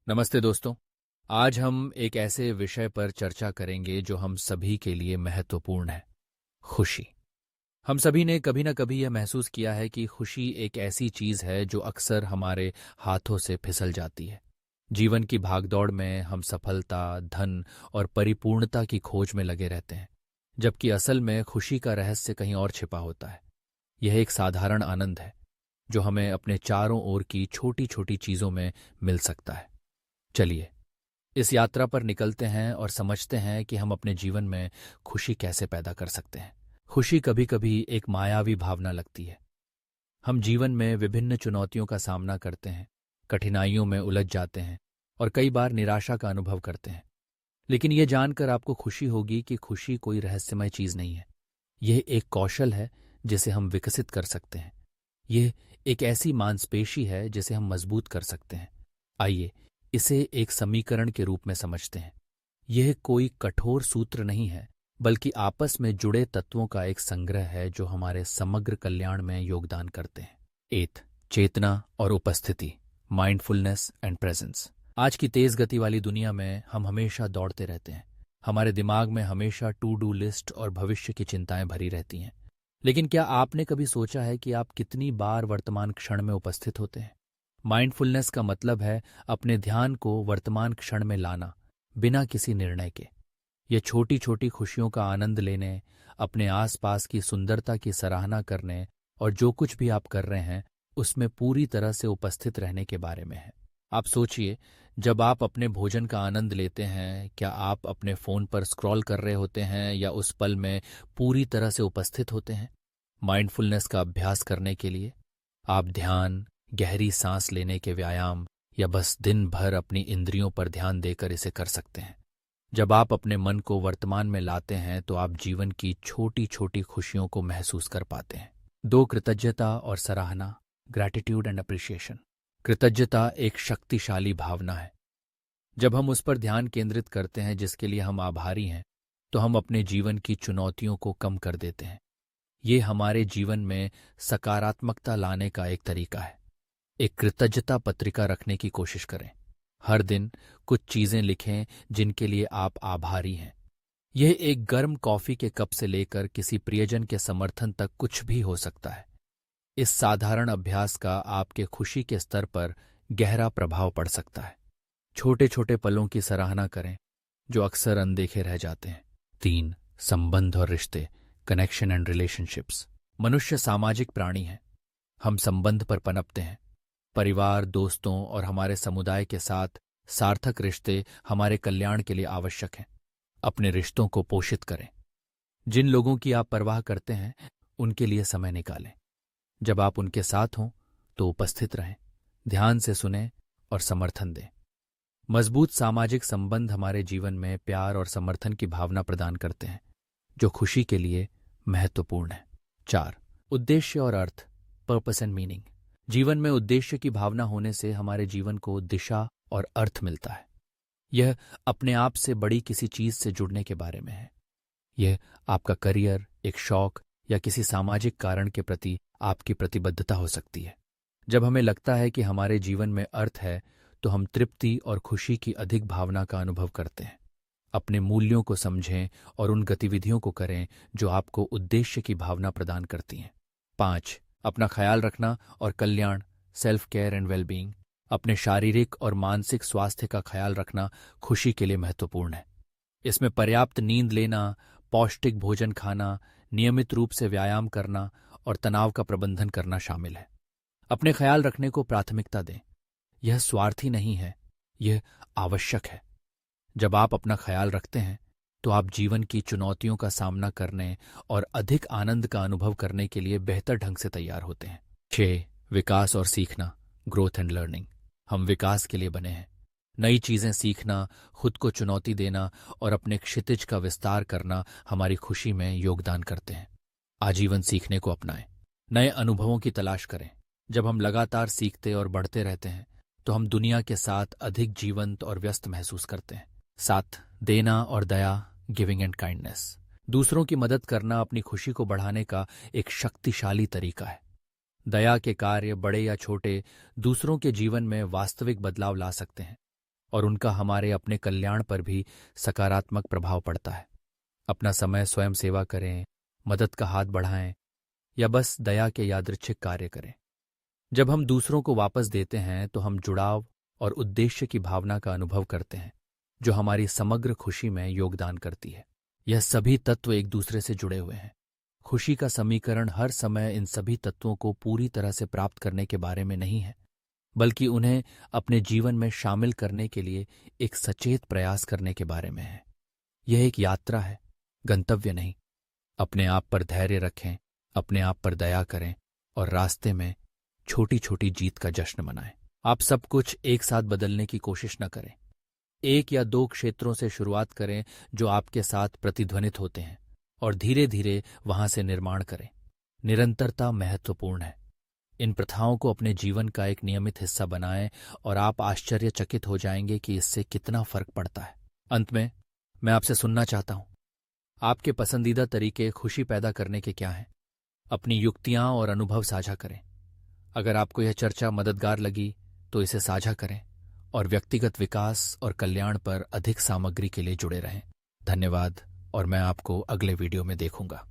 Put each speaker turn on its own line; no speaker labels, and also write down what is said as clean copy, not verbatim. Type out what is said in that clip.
नमस्ते दोस्तों। आज हम एक ऐसे विषय पर चर्चा करेंगे जो हम सभी के लिए महत्वपूर्ण है। खुशी। हम सभी ने कभी ना कभी यह महसूस किया है कि खुशी एक ऐसी चीज है जो अक्सर हमारे हाथों से फिसल जाती है। जीवन की भागदौड़ में हम सफलता, धन और परिपूर्णता की खोज में लगे रहते हैं, जबकि असल में खुशी का रहस्य कहीं और छिपा होता है। यह एक साधारण आनंद है जो हमें अपने चारों ओर की छोटी छोटी चीजों में मिल सकता है। चलिए इस यात्रा पर निकलते हैं और समझते हैं कि हम अपने जीवन में खुशी कैसे पैदा कर सकते हैं। खुशी कभी कभी एक मायावी भावना लगती है। हम जीवन में विभिन्न चुनौतियों का सामना करते हैं, कठिनाइयों में उलझ जाते हैं और कई बार निराशा का अनुभव करते हैं। लेकिन यह जानकर आपको खुशी होगी कि खुशी कोई रहस्यमय चीज नहीं है। यह एक कौशल है जिसे हम विकसित कर सकते हैं। यह एक ऐसी मांसपेशी है जिसे हम मजबूत कर सकते हैं। आइए इसे एक समीकरण के रूप में समझते हैं। यह कोई कठोर सूत्र नहीं है, बल्कि आपस में जुड़े तत्वों का एक संग्रह है जो हमारे समग्र कल्याण में योगदान करते हैं। एथ चेतना और उपस्थिति, माइंडफुलनेस एंड प्रेजेंस। आज की तेज गति वाली दुनिया में हम हमेशा दौड़ते रहते हैं। हमारे दिमाग में हमेशा टू डू लिस्ट और भविष्य की चिंताएं भरी रहती हैं। लेकिन क्या आपने कभी सोचा है कि आप कितनी बार वर्तमान क्षण में उपस्थित होते हैं? माइंडफुलनेस का मतलब है अपने ध्यान को वर्तमान क्षण में लाना, बिना किसी निर्णय के। ये छोटी छोटी खुशियों का आनंद लेने, अपने आसपास की सुंदरता की सराहना करने और जो कुछ भी आप कर रहे हैं उसमें पूरी तरह से उपस्थित रहने के बारे में है। आप सोचिए, जब आप अपने भोजन का आनंद लेते हैं, क्या आप अपने फोन पर स्क्रॉल कर रहे होते हैं या उस पल में पूरी तरह से उपस्थित होते हैं? माइंडफुलनेस का अभ्यास करने के लिए आप ध्यान, गहरी सांस लेने के व्यायाम या बस दिन भर अपनी इंद्रियों पर ध्यान देकर इसे कर सकते हैं। जब आप अपने मन को वर्तमान में लाते हैं तो आप जीवन की छोटी छोटी खुशियों को महसूस कर पाते हैं। दो, कृतज्ञता और सराहना, ग्रैटिट्यूड एंड अप्रिशिएशन। कृतज्ञता एक शक्तिशाली भावना है। जब हम उस पर ध्यान केंद्रित करते हैं जिसके लिए हम आभारी हैं, तो हम अपने जीवन की चुनौतियों को कम कर देते हैं। ये हमारे जीवन में सकारात्मकता लाने का एक तरीका है। एक कृतज्ञता पत्रिका रखने की कोशिश करें। हर दिन कुछ चीजें लिखें जिनके लिए आप आभारी हैं। यह एक गर्म कॉफी के कप से लेकर किसी प्रियजन के समर्थन तक कुछ भी हो सकता है। इस साधारण अभ्यास का आपके खुशी के स्तर पर गहरा प्रभाव पड़ सकता है। छोटे छोटे पलों की सराहना करें जो अक्सर अनदेखे रह जाते हैं। 3, संबंध और रिश्ते, कनेक्शन एंड रिलेशनशिप्स। मनुष्य सामाजिक प्राणी है। हम संबंध पर पनपते हैं। परिवार, दोस्तों और हमारे समुदाय के साथ सार्थक रिश्ते हमारे कल्याण के लिए आवश्यक हैं। अपने रिश्तों को पोषित करें। जिन लोगों की आप परवाह करते हैं उनके लिए समय निकालें। जब आप उनके साथ हों तो उपस्थित रहें, ध्यान से सुनें और समर्थन दें। मजबूत सामाजिक संबंध हमारे जीवन में प्यार और समर्थन की भावना प्रदान करते हैं जो खुशी के लिए महत्वपूर्ण है। 4, उद्देश्य और अर्थ, पर्पस एंड मीनिंग। जीवन में उद्देश्य की भावना होने से हमारे जीवन को दिशा और अर्थ मिलता है। यह अपने आप से बड़ी किसी चीज से जुड़ने के बारे में है। यह आपका करियर, एक शौक या किसी सामाजिक कारण के प्रति आपकी प्रतिबद्धता हो सकती है। जब हमें लगता है कि हमारे जीवन में अर्थ है तो हम तृप्ति और खुशी की अधिक भावना का अनुभव करते हैं। अपने मूल्यों को समझें और उन गतिविधियों को करें जो आपको उद्देश्य की भावना प्रदान करती हैं। 5, अपना ख्याल रखना और कल्याण, सेल्फ केयर एंड वेलबींग। अपने शारीरिक और मानसिक स्वास्थ्य का ख्याल रखना खुशी के लिए महत्वपूर्ण है। इसमें पर्याप्त नींद लेना, पौष्टिक भोजन खाना, नियमित रूप से व्यायाम करना और तनाव का प्रबंधन करना शामिल है। अपने ख्याल रखने को प्राथमिकता दें। यह स्वार्थी नहीं है, यह आवश्यक है। जब आप अपना ख्याल रखते हैं तो आप जीवन की चुनौतियों का सामना करने और अधिक आनंद का अनुभव करने के लिए बेहतर ढंग से तैयार होते हैं। 6, विकास और सीखना, ग्रोथ एंड लर्निंग। हम विकास के लिए बने हैं। नई चीजें सीखना, खुद को चुनौती देना और अपने क्षितिज का विस्तार करना हमारी खुशी में योगदान करते हैं। आजीवन सीखने को अपनाएं। नए अनुभवों की तलाश करें। जब हम लगातार सीखते और बढ़ते रहते हैं तो हम दुनिया के साथ अधिक जीवंत और व्यस्त महसूस करते हैं। 7, देना और दया, गिविंग एंड काइंडनेस। दूसरों की मदद करना अपनी खुशी को बढ़ाने का एक शक्तिशाली तरीका है। दया के कार्य, बड़े या छोटे, दूसरों के जीवन में वास्तविक बदलाव ला सकते हैं। और उनका हमारे अपने कल्याण पर भी सकारात्मक प्रभाव पड़ता है। अपना समय स्वयं सेवा करें, मदद का हाथ बढ़ाएं या बस दया के यादृच्छिक कार्य करें। जब हम दूसरों को वापस देते हैं तो हम जुड़ाव और उद्देश्य की भावना का अनुभव करते हैं, जो हमारी समग्र खुशी में योगदान करती है। यह सभी तत्व एक दूसरे से जुड़े हुए हैं। खुशी का समीकरण हर समय इन सभी तत्वों को पूरी तरह से प्राप्त करने के बारे में नहीं है, बल्कि उन्हें अपने जीवन में शामिल करने के लिए एक सचेत प्रयास करने के बारे में है। यह एक यात्रा है, गंतव्य नहीं। अपने आप पर धैर्य रखें, अपने आप पर दया करें और रास्ते में छोटी छोटी जीत का जश्न मनाएं। आप सब कुछ एक साथ बदलने की कोशिश न करें। 1 या 2 क्षेत्रों से शुरुआत करें जो आपके साथ प्रतिध्वनित होते हैं और धीरे धीरे वहां से निर्माण करें। निरंतरता महत्वपूर्ण है। इन प्रथाओं को अपने जीवन का एक नियमित हिस्सा बनाएं और आप आश्चर्यचकित हो जाएंगे कि इससे कितना फर्क पड़ता है। अंत में मैं आपसे सुनना चाहता हूं, आपके पसंदीदा तरीके खुशी पैदा करने के क्या हैं? अपनी युक्तियां और अनुभव साझा करें। अगर आपको यह चर्चा मददगार लगी तो इसे साझा करें और व्यक्तिगत विकास और कल्याण पर अधिक सामग्री के लिए जुड़े रहें। धन्यवाद और मैं आपको अगले वीडियो में देखूंगा।